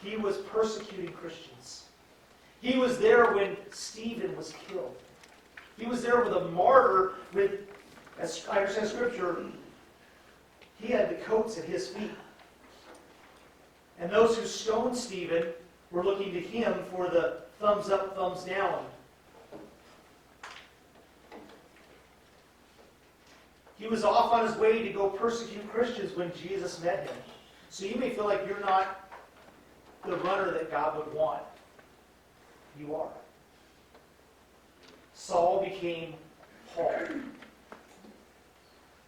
He was persecuting Christians. He was there when Stephen was killed. He was there with a martyr with, as I understand Scripture, he had the coats at his feet. And those who stoned Stephen were looking to him for the thumbs up, thumbs down. He was off on his way to go persecute Christians when Jesus met him. So you may feel like you're not the runner that God would want. You are. Saul became Paul.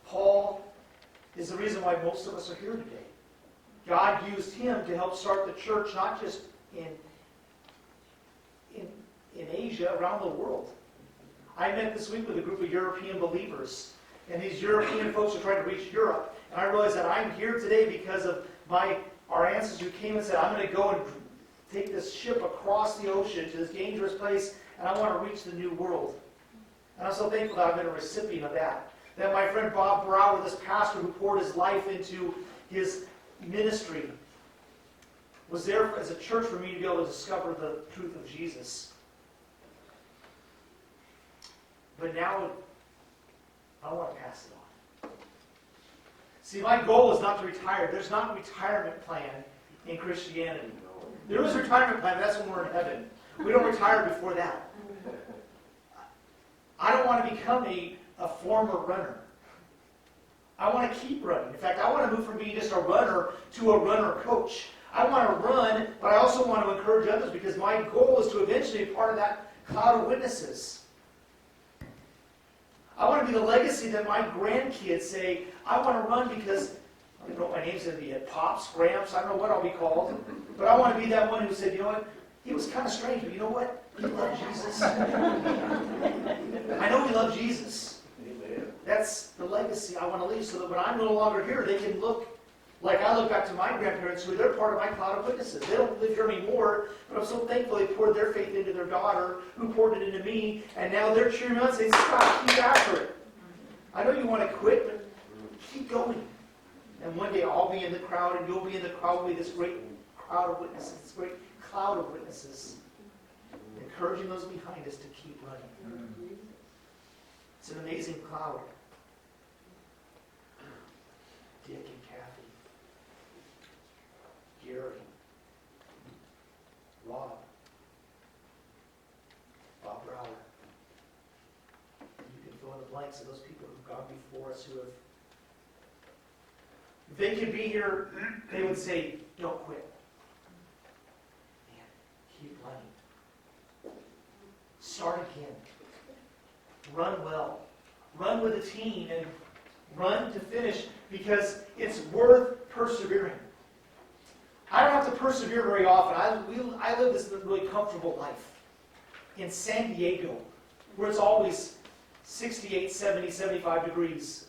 Paul is the reason why most of us are here today. God used him to help start the church, not just in Asia, around the world. I met this week with a group of European believers, and these European folks are trying to reach Europe. And I realized that I'm here today because of our ancestors who came and said, I'm going to go and take this ship across the ocean to this dangerous place, and I want to reach the new world. And I'm so thankful that I've been a recipient of that. That my friend Bob Brower, this pastor who poured his life into his ministry, was there as a church for me to be able to discover the truth of Jesus. But now, I want to pass it on. See, my goal is not to retire. There's not a retirement plan in Christianity. There is a retirement plan, but that's when we're in heaven. We don't retire before that. I don't want to become a former runner. I want to keep running. In fact, I want to move from being just a runner to a runner coach. I want to run, but I also want to encourage others because my goal is to eventually be part of that cloud of witnesses. I want to be the legacy that my grandkids say, I want to run because, I don't know what my name's going to be yet, Pops, Gramps, I don't know what I'll be called. But I want to be that one who said, you know what, he was kind of strange, but you know what? He loved Jesus. I know he loved Jesus. That's the legacy I want to leave so that when I'm no longer here, they can look like I look back to my grandparents who they're part of my cloud of witnesses. They don't live here anymore, but I'm so thankful they poured their faith into their daughter, who poured it into me, and now they're cheering me on saying, Scott, keep after it. I know you want to quit, but keep going. And one day I'll be in the crowd, and you'll be in the crowd. We'll be this great crowd of witnesses, this great cloud of witnesses, encouraging those behind us to keep running. It's an amazing cloud. Dick and Kathy, Gary, Rob, Bob Brower. You can fill in the blanks of those people who've gone before us who have. If they could be here, they would say, don't quit. Man, keep running. Start again. Run well. Run with a team and run to finish because it's worth persevering. I don't have to persevere very often. I live this really comfortable life in San Diego where it's always 68, 70, 75 degrees.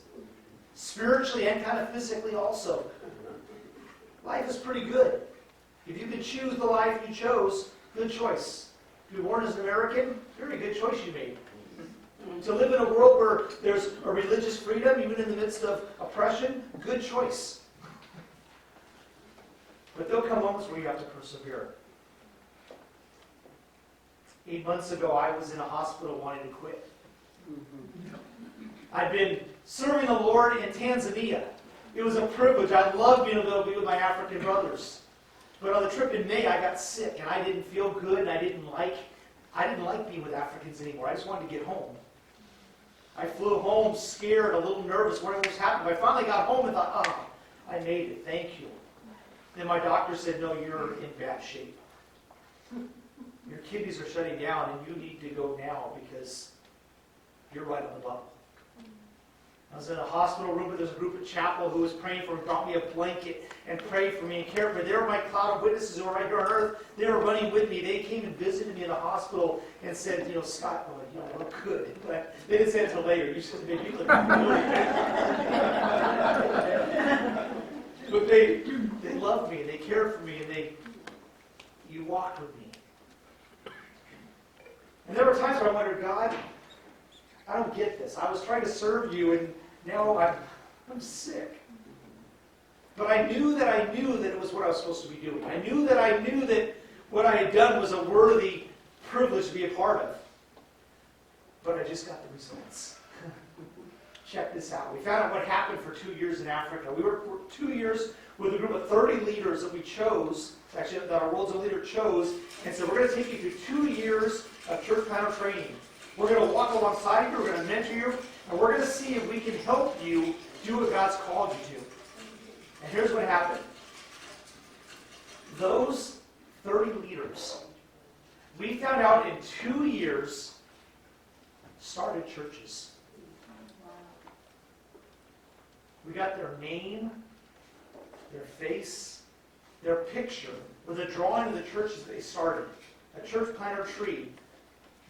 Spiritually and kind of physically also. Life is pretty good. If you could choose the life you chose, good choice. If you were born as an American, very good choice you made. To live in a world where there's a religious freedom, even in the midst of oppression, good choice. But there'll come moments where you have to persevere. 8 months ago, I was in a hospital wanting to quit. I'd been serving the Lord in Tanzania. It was a privilege. I loved being able to be with my African brothers. But on the trip in May, I got sick, and I didn't feel good, and I didn't like being with Africans anymore. I just wanted to get home. I flew home scared, a little nervous, wondering what was happening. I finally got home and thought, I made it, thank you. Then my doctor said, no, you're in bad shape. Your kidneys are shutting down and you need to go now because you're right on the bubble. I was in a hospital room, but there's a group at chapel who was praying for me, brought me a blanket and prayed for me and cared for me. They were my cloud of witnesses who were right here on earth. They were running with me. They came and visited me in the hospital and said, Scott, we're good. But they didn't say it until later. You said, man, you look good. But they loved me and they cared for me and you walked with me. And there were times where I wondered, God, I don't get this. I was trying to serve you and now I'm sick. But I knew that it was what I was supposed to be doing. I knew that what I had done was a worthy privilege to be a part of. But I just got the results. Check this out. We found out what happened for 2 years in Africa. We were 2 years with a group of 30 leaders that we chose, actually that our World's Leader chose, and said, we're going to take you through 2 years of church planter training. We're going to walk alongside you, we're going to mentor you, and we're going to see if we can help you do what God's called you to. And here's what happened. Those 30 leaders, we found out in 2 years, started churches. We got their name, their face, their picture, with a drawing of the churches they started. A church planter tree.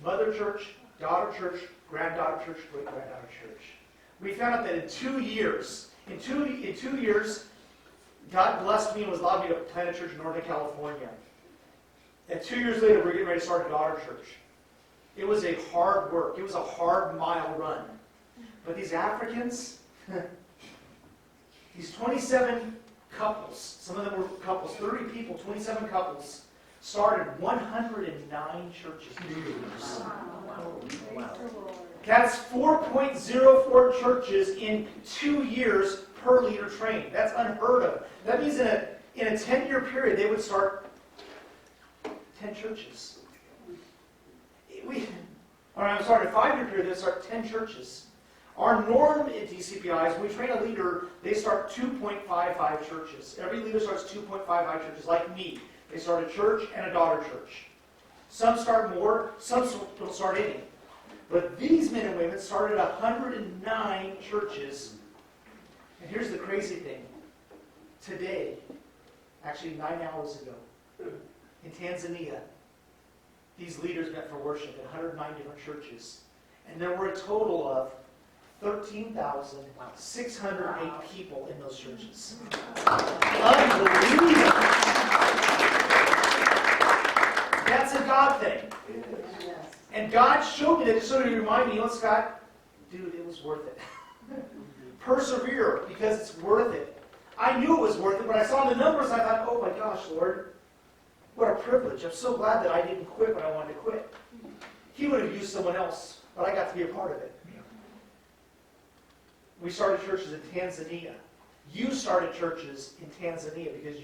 Mother church, daughter church, granddaughter church, great-granddaughter church. We found out that in 2 years, in 2 years, God blessed me and was allowed me to plant a church in Northern California. And 2 years later, we're getting ready to start a daughter church. It was a hard work. It was a hard mile run. But these Africans, these 27 couples, some of them were couples, 30 people, 27 couples, started 109 churches. Wow. That's 4.04 churches in 2 years per leader trained. That's unheard of. That means in a 10-year period, they would start 10 churches. A 5-year period, they'd start 10 churches. Our norm at DCPI is when we train a leader, they start 2.55 churches. Every leader starts 2.55 churches, like me. They start a church and a daughter church. Some start more, some don't start any. But these men and women started 109 churches. And here's the crazy thing. Today, actually 9 hours ago, in Tanzania, these leaders met for worship in 109 different churches. And there were a total of 13,608 people in those churches. Unbelievable. That's a God thing. And God showed me that just sort of remind me, Scott, dude, it was worth it. Persevere, because it's worth it. I knew it was worth it, but I saw the numbers and I thought, oh my gosh, Lord, what a privilege. I'm so glad that I didn't quit when I wanted to quit. He would have used someone else, but I got to be a part of it. We started churches in Tanzania. You started churches in Tanzania because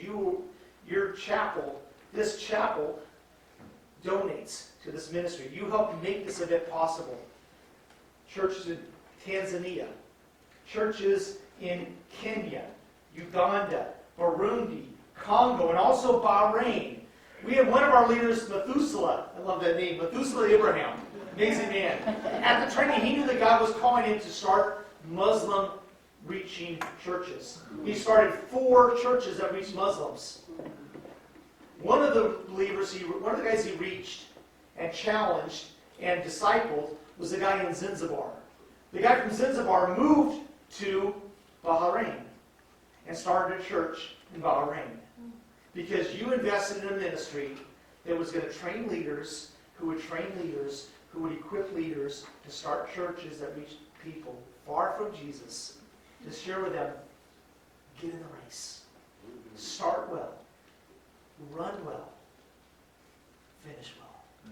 your chapel, this chapel, donates to this ministry. You helped make this event possible. Churches in Tanzania, churches in Kenya, Uganda, Burundi, Congo, and also Bahrain. We had one of our leaders, Methuselah. I love that name, Methuselah Abraham. Amazing man. At the training, he knew that God was calling him to start Muslim reaching churches. He started 4 churches that reached Muslims. One of the guys he reached and challenged and discipled was the guy in Zanzibar. The guy from Zanzibar moved to Bahrain and started a church in Bahrain because you invested in a ministry that was going to train leaders who would train leaders who would equip leaders to start churches that reached people far from Jesus, to share with them, get in the race. Start well. Run well. Finish well. Yeah.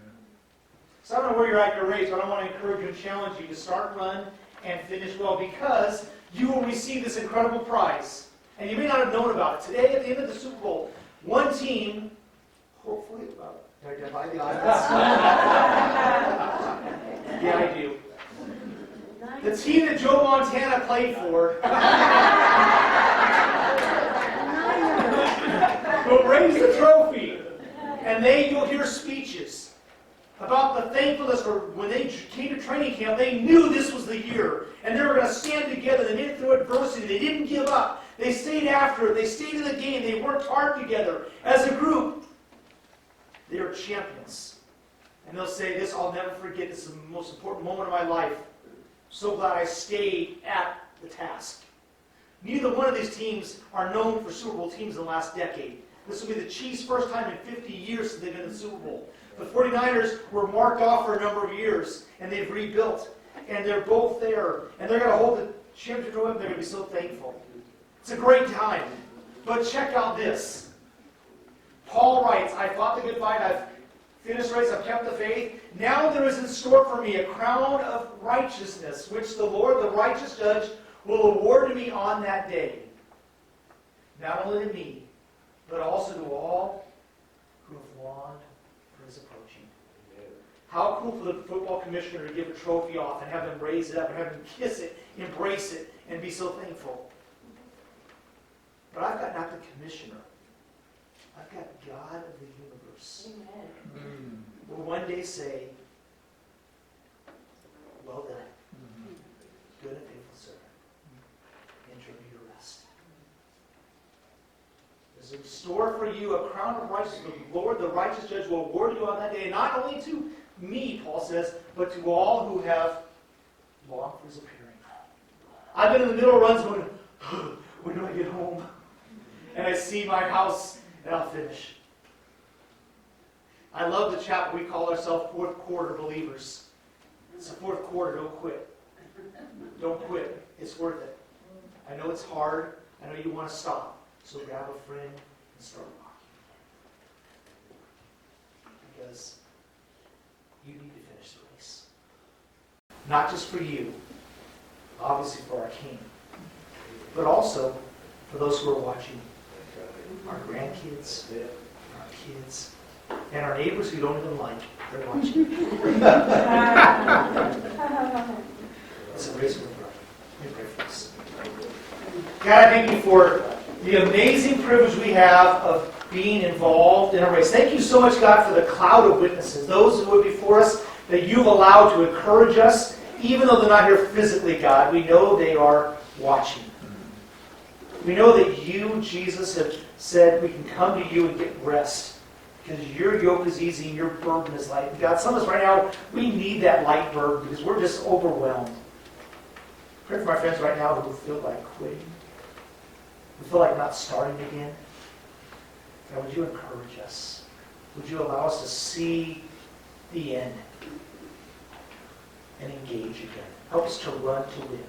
So I don't know where you're at in your race, but I want to encourage you and challenge you to start, run, and finish well, because you will receive this incredible prize. And you may not have known about it. Today, at the end of the Super Bowl, one team, hopefully, did I divide the audience? Yeah, I do. The team that Joe Montana played for will raise the trophy. And you'll hear speeches about the thankfulness for when they came to training camp. They knew this was the year. And they were going to stand together. They made it through adversity. They didn't give up. They stayed after it. They stayed in the game. They worked hard together. As a group, they are champions. And they'll say, this, I'll never forget. This is the most important moment of my life. So glad I stayed at the task. Neither one of these teams are known for Super Bowl teams in the last decade. This will be the Chiefs' first time in 50 years since they've been in the Super Bowl. The 49ers were marked off for a number of years, and they've rebuilt. And they're both there. And they're going to hold the championship trophy, and they're going to be so thankful. It's a great time. But check out this. Paul writes, I fought the good fight, I've finished the race, I've kept the faith. Now there is in store for me a crown of righteousness, which the Lord, the righteous judge, will award to me on that day. Not only to me, but also to all who have longed for his approaching. How cool for the football commissioner to give a trophy off and have them raise it up and have them kiss it, embrace it, and be so thankful. But I've got not the commissioner. I've got God of the universe. Amen. Will one day say, well done, good and faithful servant. Enter into your rest. There's in store for you a crown of righteousness. The Lord, the righteous judge, will award you on that day, not only to me, Paul says, but to all who have longed for his appearing. I've been in the middle of runs going, when do I get home? And I see my house, and I'll finish. I love the chapter we call ourselves fourth quarter believers. It's the fourth quarter, don't quit. Don't quit. It's worth it. I know it's hard. I know you want to stop. So grab a friend and start walking. Because you need to finish the race. Not just for you, obviously for our King, but also for those who are watching. Our grandkids, our kids, and our neighbors who don't even like. They're watching. It's a race with brother. Let me pray for us. God, I thank you for the amazing privilege we have of being involved in a race. Thank you so much, God, for the cloud of witnesses, those who are before us that you've allowed to encourage us, even though they're not here physically, God. We know they are watching. We know that you, Jesus, have said we can come to you and get rest because your yoke is easy and your burden is light. And God, some of us right now, we need that light burden because we're just overwhelmed. Pray for my friends right now who feel like quitting, who feel like not starting again. God, would you encourage us? Would you allow us to see the end and engage again? Help us to run to win.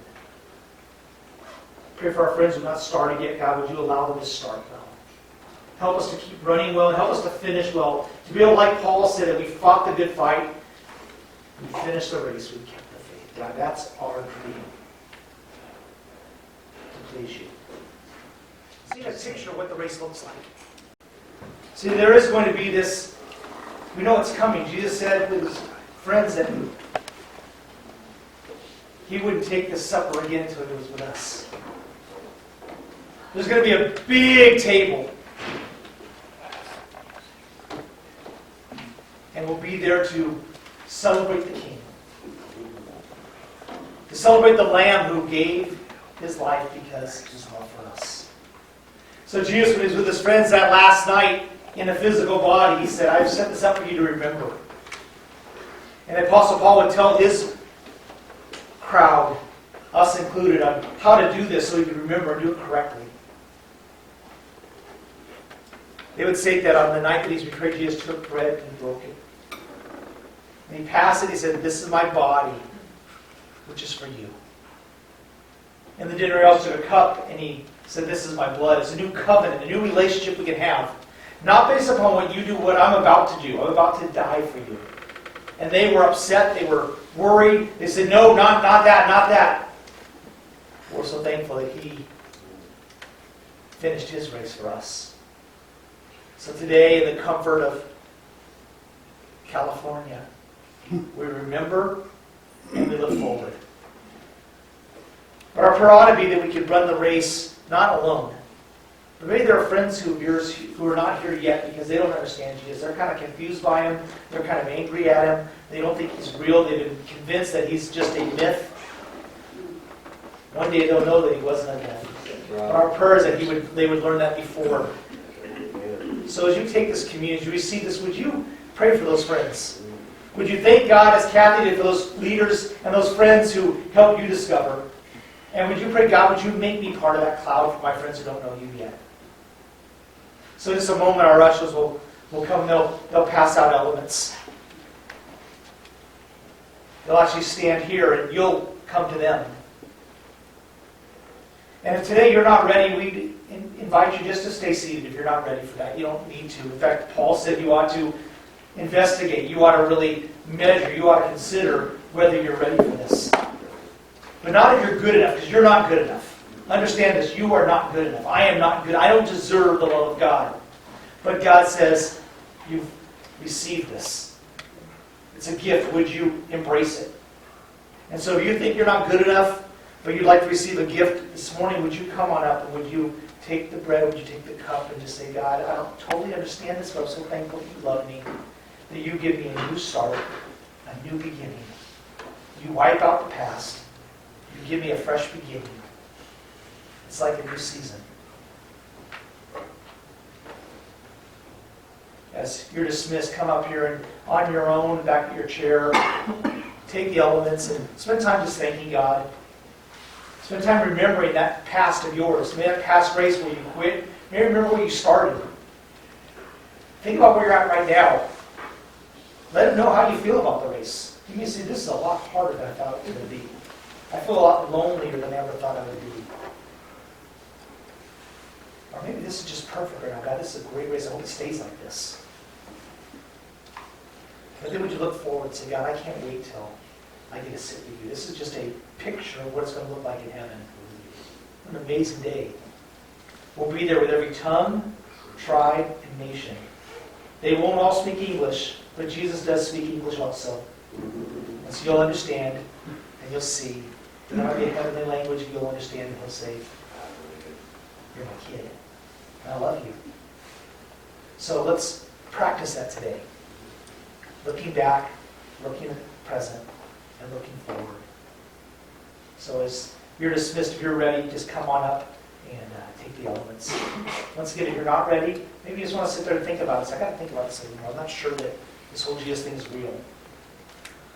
Pray for our friends who have not started yet. God, would you allow them to start well? Help us to keep running well and help us to finish well. To be able, like Paul said, that we fought the good fight, we finished the race, we kept the faith. God, that's our dream. To please you. See a picture of what the race looks like. See, there is going to be this, we know it's coming. Jesus said to his friends that he wouldn't take this supper again until he was with us. There's going to be a big table. And we'll be there to celebrate the King. To celebrate the Lamb who gave his life because of his love for us. So Jesus, when he was with his friends that last night in a physical body, he said, I've set this up for you to remember. And the Apostle Paul would tell his crowd, us included, on how to do this so we could remember and do it correctly. They would say that on the night that he's betrayed, Jesus took bread and broke it. And he passed it, he said, this is my body, which is for you. And the dinner he also took a cup, and he said, this is my blood. It's a new covenant, a new relationship we can have. Not based upon what you do, what I'm about to do. I'm about to die for you. And they were upset, they were worried. They said, no, not that, not that. We're so thankful that he finished his race for us. So today, in the comfort of California, we remember and we look forward. But our prayer ought to be that we could run the race not alone. But maybe there are friends of yours who are not here yet because they don't understand Jesus. They're kind of confused by him. They're kind of angry at him. They don't think he's real. They've been convinced that he's just a myth. One day they'll know that he wasn't a myth. But our prayer is that they would learn that before. So as you take this communion, as you receive this, would you pray for those friends? Would you thank God, as Kathy did, for those leaders and those friends who helped you discover? And would you pray, God, would you make me part of that cloud for my friends who don't know you yet? So in just a moment, our ushers will come, they'll pass out elements. They'll actually stand here and you'll come to them. And if today you're not ready, we invite you just to stay seated if you're not ready for that. You don't need to. In fact, Paul said you ought to investigate. You ought to really measure. You ought to consider whether you're ready for this. But not if you're good enough, because you're not good enough. Understand this, you are not good enough. I am not good. I don't deserve the love of God. But God says, you've received this. It's a gift. Would you embrace it? And so if you think you're not good enough, but you'd like to receive a gift this morning, would you come on up and would you take the bread, would you take the cup and just say, God, I don't totally understand this, but I'm so thankful that you love me, that you give me a new start, a new beginning. You wipe out the past. You give me a fresh beginning. It's like a new season. As you're dismissed, come up here and on your own, back at your chair, take the elements and spend time just thanking God. Spend time remembering that past of yours. Maybe that past race where you quit. Maybe remember where you started. Think about where you're at right now. Let them know how you feel about the race. You can say, this is a lot harder than I thought it was going to be. I feel a lot lonelier than I ever thought I would be. Or maybe this is just perfect right now. God, this is a great race. I hope it stays like this. But then would you look forward and say, God, I can't wait till I get to sit with you. This is just a picture of what it's going to look like in heaven. An amazing day. We'll be there with every tongue, tribe, and nation. They won't all speak English, but Jesus does speak English also. And so you'll understand, and you'll see. There might be a heavenly language, and you'll understand, and he'll say, you're my kid. And I love you. So let's practice that today. Looking back, looking at the present, and looking forward. So as you're dismissed, if you're ready, just come on up and take the elements. Once again, if you're not ready, maybe you just want to sit there and think about this. I got to think about this anymore. I'm not sure that this whole Jesus thing is real.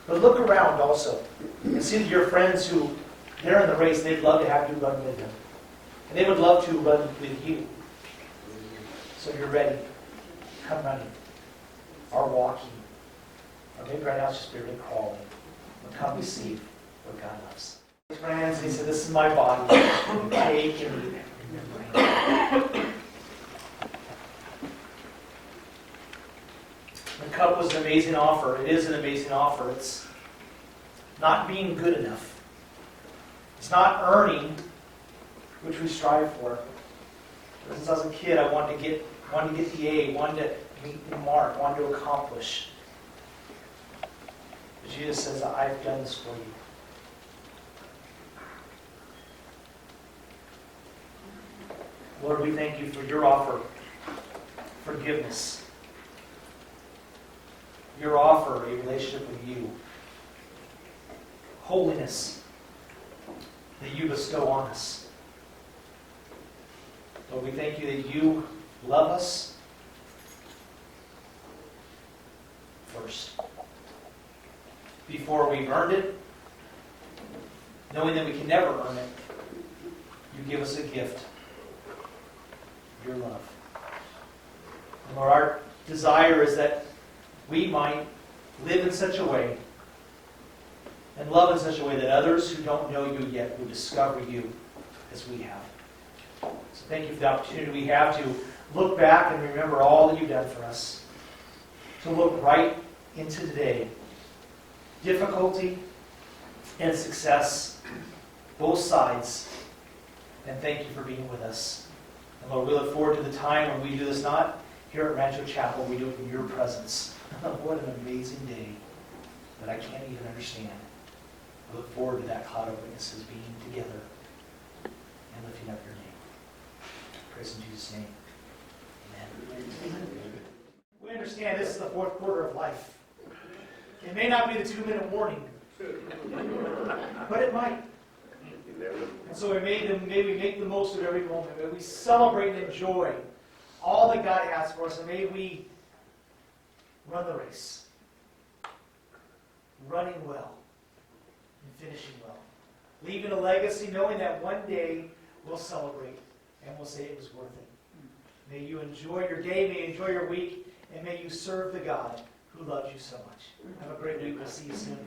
But look around also and see that your friends who, they're in the race, they'd love to have you run with them. And they would love to run with you. So if you're ready, come running. Or walking. Or maybe right now it's just barely crawling. But come receive what God loves. Friends, he said, this is my body. Take and eat it. The cup was an amazing offer. It is an amazing offer. It's not being good enough. It's not earning, which we strive for. Since I was a kid, I wanted to get the A, wanted to meet the mark, wanted to accomplish. But Jesus says, I've done this for you. Lord, we thank you for your offer, forgiveness. Your offer, a relationship with you. Holiness that you bestow on us. Lord, we thank you that you love us first. Before we've earned it, knowing that we can never earn it, you give us a gift. Your love. And Lord, our desire is that we might live in such a way and love in such a way that others who don't know you yet will discover you as we have. So thank you for the opportunity we have to look back and remember all that you've done for us. To look right into today. Difficulty and success, both sides. And thank you for being with us. And Lord, we look forward to the time when we do this not here at Rancho Chapel, we do it in your presence. What an amazing day that I can't even understand. I look forward to that cloud of witnesses being together and lifting up your name. Praise in Jesus' name. Amen. We understand this is the fourth quarter of life. It may not be the 2-minute warning, but it might. And so may we make the most of every moment. May we celebrate and enjoy all that God has for us. And may we run the race. Running well and finishing well. Leaving a legacy knowing that one day we'll celebrate and we'll say it was worth it. May you enjoy your day, may you enjoy your week, and may you serve the God who loves you so much. Have a great week. We'll see you soon.